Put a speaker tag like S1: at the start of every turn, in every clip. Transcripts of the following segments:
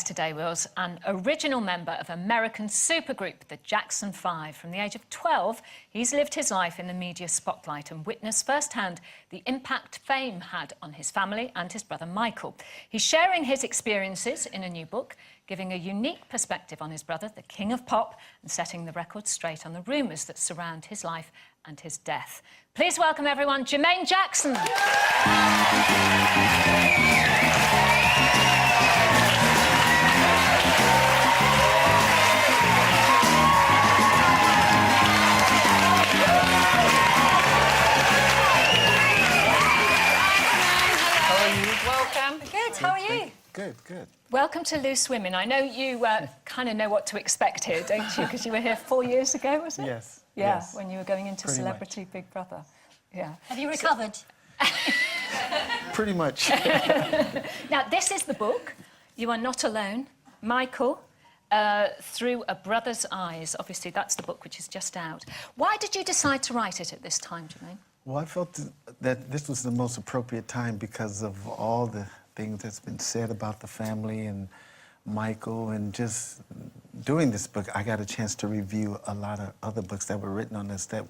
S1: guest today was an original member of American supergroup, the Jackson 5. From the age of 12, he's lived his life in the media spotlight and witnessed firsthand the impact fame had on his family and his brother Michael. He's sharing his experiences in a new book, giving a unique perspective on his brother, the king of pop, and setting the record straight on the rumours that surround his life and his death. Please welcome everyone, Jermaine Jackson. Welcome. Good, how are you?
S2: Good, good.
S1: Welcome to Loose Women. I know you kind of know what to expect here, don't you? Because you were here 4 years ago, was it?
S2: Yes.
S1: Yeah,
S2: yes.
S1: when you were going into
S2: Pretty
S1: Celebrity
S2: much.
S1: Big Brother. Yeah.
S3: Have you recovered?
S2: Pretty much.
S1: Now, this is the book. You are not alone. Michael, Through a Brother's Eyes. Obviously, that's the book which is just out. Why did you decide to write it at this time, Jermaine?
S2: Well, I felt that this was the most appropriate time because of all the things that's been said about the family and Michael, and just doing this book, I got a chance to review a lot of other books that were written on this that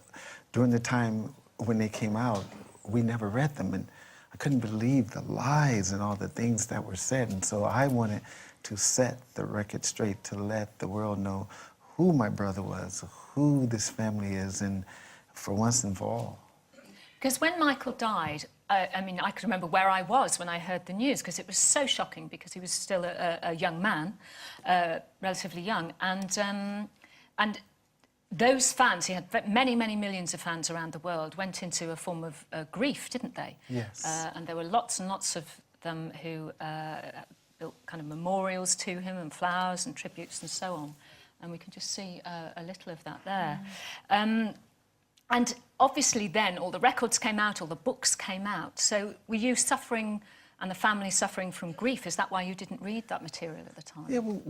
S2: during the time when they came out, we never read them, and I couldn't believe the lies and all the things that were said, and so I wanted to set the record straight to let the world know who my brother was, who this family is, and for once and for all.
S1: Because when Michael died, I mean, I can remember where I was when I heard the news, because it was so shocking, because he was still a young man, relatively young, and those fans, he had many, many millions of fans around the world, went into a form of grief, didn't they?
S2: Yes.
S1: And there were lots and lots of them who built kind of memorials to him and flowers and tributes and so on. And we can just see a little of that there. And obviously then all the records came out, all the books came out. So were you suffering and the family suffering from grief? Is that why you didn't read that material at the time?
S2: Yeah, well,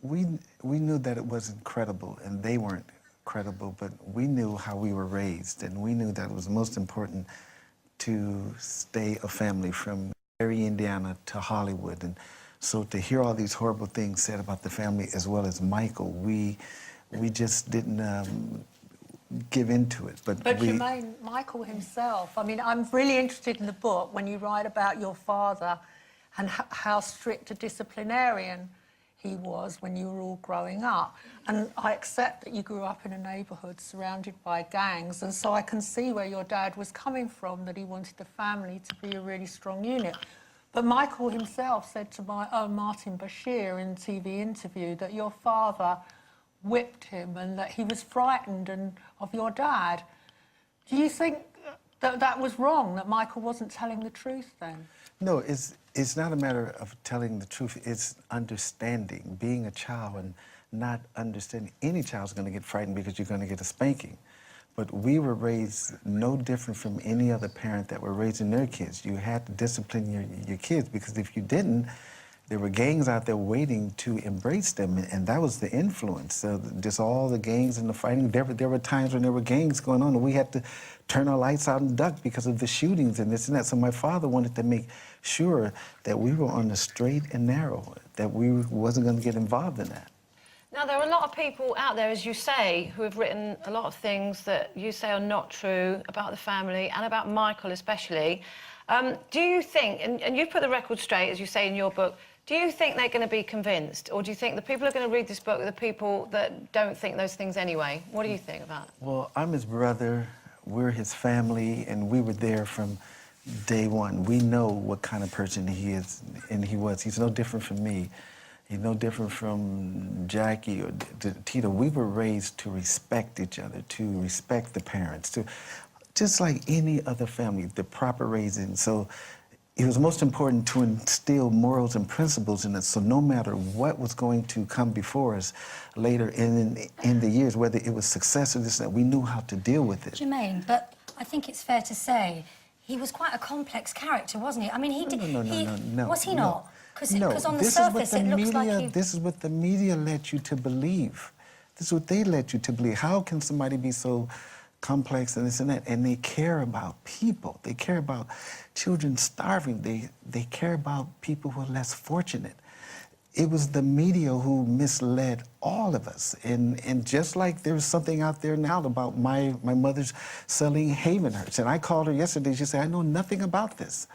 S2: we knew that it wasn't credible, and they weren't credible, but we knew how we were raised, and we knew that it was most important to stay a family from Gary, Indiana to Hollywood. And so to hear all these horrible things said about the family as well as Michael, we just didn't give into it. But
S3: Jermaine, Michael himself, I mean, I'm really interested in the book when you write about your father and how strict a disciplinarian he was when you were all growing up. And I accept that you grew up in a neighbourhood surrounded by gangs, and so I can see where your dad was coming from, that he wanted the family to be a really strong unit. But Michael himself said to Martin Bashir in a TV interview that your father whipped him and that he was frightened of your dad. Do you think that that was wrong, that Michael wasn't telling the truth then?
S2: No, it's not a matter of telling the truth. It's understanding, being a child and not understanding. Any child's going to get frightened because you're going to get a spanking. But we were raised no different from any other parent that were raising their kids. You had to discipline your kids, because if you didn't, there were gangs out there waiting to embrace them, and that was the influence. So just all the gangs and the fighting. There were times when there were gangs going on, and we had to turn our lights out and duck because of the shootings and this and that. So my father wanted to make sure that we were on the straight and narrow, that we wasn't going to get involved in that.
S4: Now, there are a lot of people out there, as you say, who have written a lot of things that you say are not true about the family and about Michael especially. Do you think, and you've put the record straight, as you say in your book, do you think they're going to be convinced, or do you think the people who are going to read this book are the people that don't think those things anyway? What do you think about it?
S2: Well, I'm his brother, we're his family, and we were there from day one. We know what kind of person he is, and he was. He's no different from me. He's no different from Jackie or Tito. We were raised to respect each other, to respect the parents, to just like any other family, the proper raising. So it was most important to instill morals and principles in us, so no matter what was going to come before us later in the years, whether it was success or this and that, we knew how to deal with it.
S3: Jermaine, but I think it's fair to say he was quite a complex character, wasn't he? I mean,
S2: No.
S3: Was he not? Because on the
S2: This
S3: surface it looks like he...
S2: This is what the media led you to believe. This is what they led you to believe. How can somebody be so complex and this and that? And they care about people. They care about children starving. They care about people who are less fortunate. it was the media who misled all of us. And just like there's something out there now about my mother's selling Havenhurst. And I called her yesterday, she said, I know nothing about this.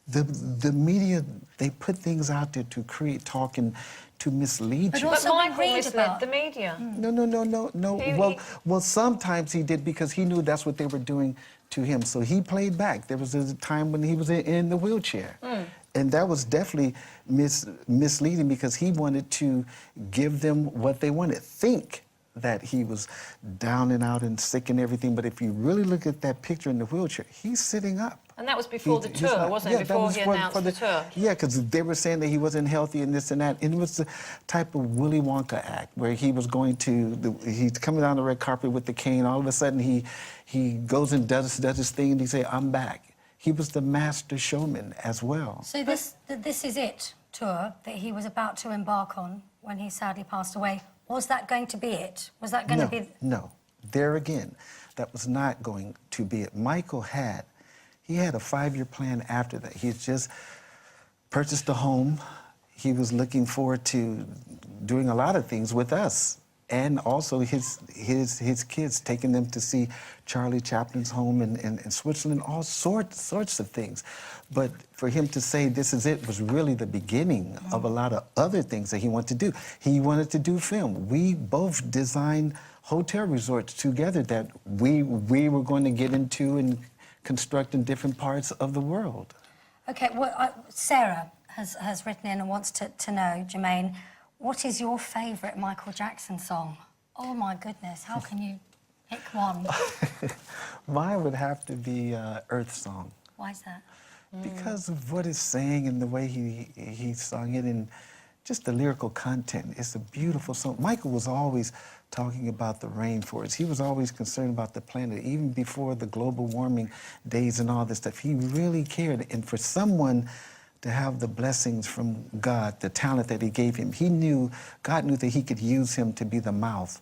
S2: The media, they put things out there to create talk and to mislead you.
S4: But Michael misled the media.
S2: No. Well, sometimes he did because he knew that's what they were doing to him. So he played back. There was a time when he was in the wheelchair. And that was definitely misleading because he wanted to give them what they wanted. Think that he was down and out and sick and everything, but if you really look at that picture in the wheelchair, he's sitting up.
S4: And that was before the tour, wasn't it? Before he announced the tour.
S2: Yeah, because they were saying that he wasn't healthy and this and that. And it was the type of Willy Wonka act where he was going to, he's coming down the red carpet with the cane. All of a sudden, he goes and does his thing and he say, I'm back. He was the master showman as well.
S5: So this Is It tour that he was about to embark on when he sadly passed away, was that going to be it? Was that going to be...
S2: No. There again, that was not going to be it. Michael had a 5-year plan after that. He had just purchased a home. He was looking forward to doing a lot of things with us. And also his kids, taking them to see Charlie Chaplin's home in Switzerland, all sorts of things. But for him to say this is it was really the beginning of a lot of other things that he wanted to do. He wanted to do film. We both designed hotel resorts together that we were going to get into and construct in different parts of the world.
S5: OK, well, Sarah has written in and wants to know, Jermaine, what is your favourite Michael Jackson song? Oh, my goodness, how can you pick one?
S2: Mine would have to be Earth Song.
S5: Why is that?
S2: Because of what it's saying and the way he sung it and just the lyrical content. It's a beautiful song. Michael was always talking about the rainforest. He was always concerned about the planet, even before the global warming days and all this stuff. He really cared. And for someone to have the blessings from God, the talent that he gave him, God knew that he could use him to be the mouth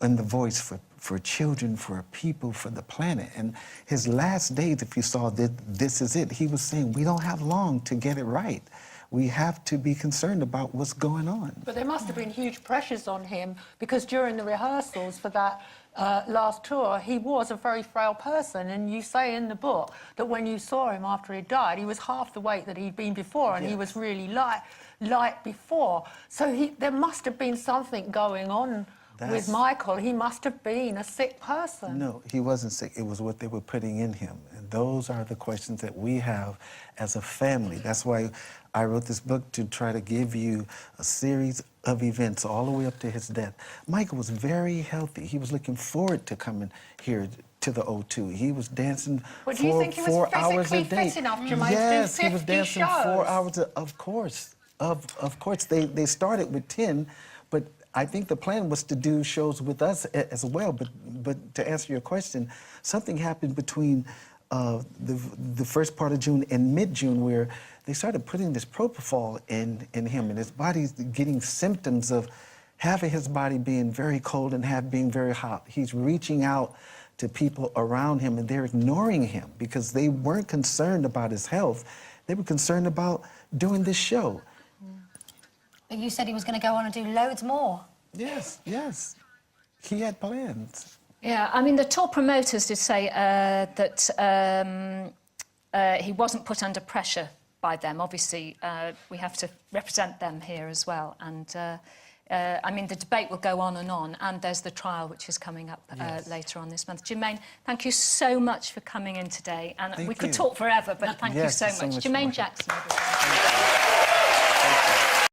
S2: and the voice for children, for people, for the planet. And his last days, if you saw that This Is It, he was saying, we don't have long to get it right. We have to be concerned about what's going on.
S3: But there must have been huge pressures on him because during the rehearsals for that last tour, he was a very frail person. And you say in the book that when you saw him after he died, he was half the weight that he'd been before, and he was really light before. So there must have been something going on with Michael. He must have been a sick person.
S2: No, he wasn't sick. It was what they were putting in him. And those are the questions that we have as a family. That's why I wrote this book, to try to give you a series of events all the way up to his death. Michael was very healthy. He was looking forward to coming here to the O2. He was dancing
S3: But do you think he was
S2: 4 hours a day.
S3: fit enough, Jermaine,
S2: Yes,
S3: to do 50
S2: he was dancing
S3: shows?
S2: 4 hours. Of course. Of course. They started with 10, but I think the plan was to do shows with us as well. But to answer your question, something happened between the first part of June and mid-June where they started putting this propofol in him, and his body's getting symptoms of half of his body being very cold and half being very hot. He's reaching out to people around him, and they're ignoring him because they weren't concerned about his health. They were concerned about doing this show.
S5: But you said he was going to go on and do loads more.
S2: Yes. He had plans.
S1: Yeah, I mean, the tour promoters did say that he wasn't put under pressure by them. Obviously, we have to represent them here as well. And, I mean, the debate will go on, and there's the trial, which is coming up later on this month. Jermaine, thank you so much for coming in today. And we could talk forever, but thank you so much. Jermaine Jackson, everyone.